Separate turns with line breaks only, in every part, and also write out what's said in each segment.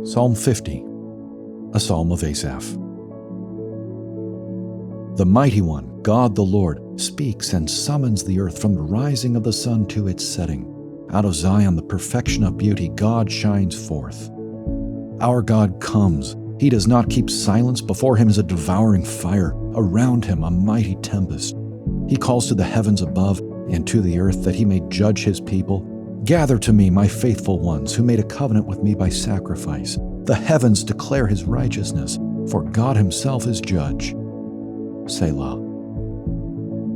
Psalm 50, a psalm of Asaph. The Mighty One, God the Lord, speaks and summons the earth from the rising of the sun to its setting. Out of Zion, the perfection of beauty, God shines forth. Our God comes. He does not keep silence. Before him is a devouring fire. Around him, a mighty tempest. He calls to the heavens above and to the earth that he may judge his people. Gather to me, my faithful ones, who made a covenant with me by sacrifice. The heavens declare his righteousness, for God himself is judge. Selah.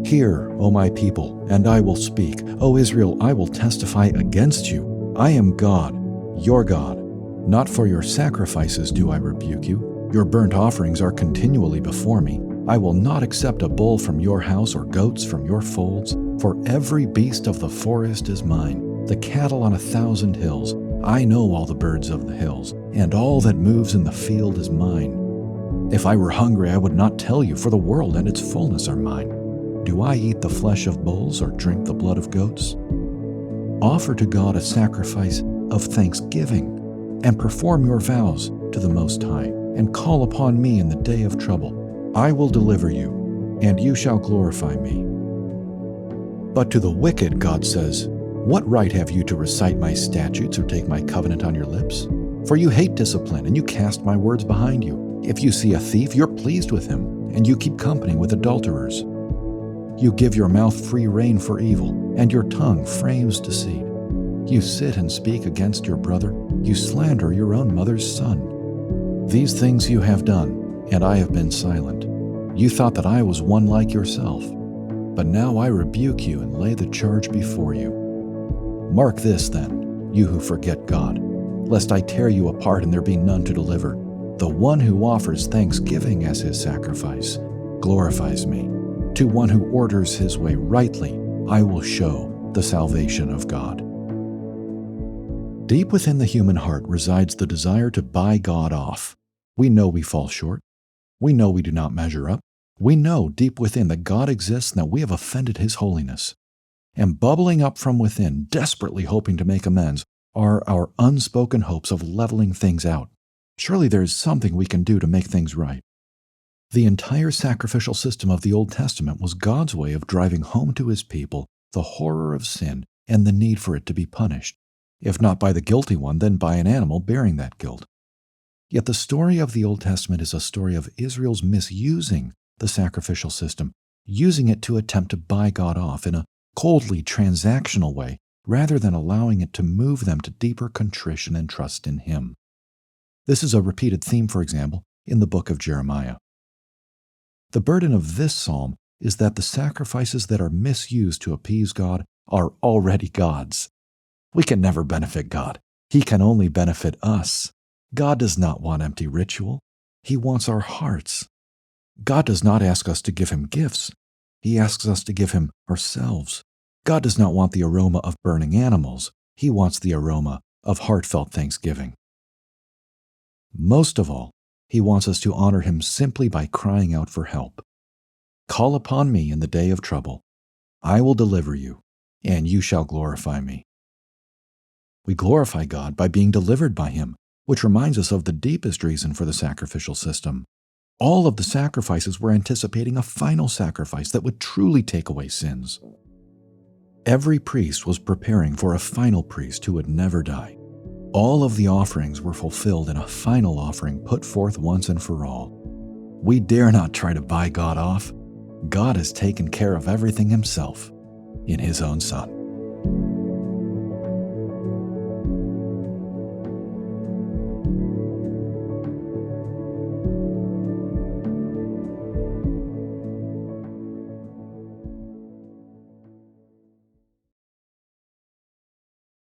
Hear, O my people, and I will speak. O Israel, I will testify against you. I am God, your God. Not for your sacrifices do I rebuke you. Your burnt offerings are continually before me. I will not accept a bull from your house or goats from your folds. For every beast of the forest is mine, the cattle on 1,000 hills. I know all the birds of the hills, and all that moves in the field is mine. If I were hungry, I would not tell you, for the world and its fullness are mine. Do I eat the flesh of bulls or drink the blood of goats? Offer to God a sacrifice of thanksgiving, and perform your vows to the Most High, and call upon me in the day of trouble. I will deliver you, and you shall glorify me. But to the wicked, God says, what right have you to recite my statutes or take my covenant on your lips? For you hate discipline, and you cast my words behind you. If you see a thief, you're pleased with him, and you keep company with adulterers. You give your mouth free rein for evil, and your tongue frames deceit. You sit and speak against your brother. You slander your own mother's son. These things you have done, and I have been silent. You thought that I was one like yourself. But now I rebuke you and lay the charge before you. Mark this, then, you who forget God, lest I tear you apart and there be none to deliver. The one who offers thanksgiving as his sacrifice glorifies me. To one who orders his way rightly, I will show the salvation of God. Deep within the human heart resides the desire to buy God off. We know we fall short. We know we do not measure up. We know deep within that God exists and that we have offended his holiness. And bubbling up from within, desperately hoping to make amends, are our unspoken hopes of leveling things out. Surely there is something we can do to make things right. The entire sacrificial system of the Old Testament was God's way of driving home to his people the horror of sin and the need for it to be punished, if not by the guilty one, then by an animal bearing that guilt. Yet the story of the Old Testament is a story of Israel's misusing the sacrificial system, using it to attempt to buy God off in a coldly transactional way, rather than allowing it to move them to deeper contrition and trust in him. This is a repeated theme, for example, in the book of Jeremiah. The burden of this psalm is that the sacrifices that are misused to appease God are already God's. We can never benefit God. He can only benefit us. God does not want empty ritual. He wants our hearts. God does not ask us to give him gifts. He asks us to give him ourselves. God does not want the aroma of burning animals. He wants the aroma of heartfelt thanksgiving. Most of all, he wants us to honor him simply by crying out for help. Call upon me in the day of trouble. I will deliver you, and you shall glorify me. We glorify God by being delivered by him, which reminds us of the deepest reason for the sacrificial system. All of the sacrifices were anticipating a final sacrifice that would truly take away sins. Every priest was preparing for a final priest who would never die. All of the offerings were fulfilled in a final offering put forth once and for all. We dare not try to buy God off. God has taken care of everything himself in his own Son.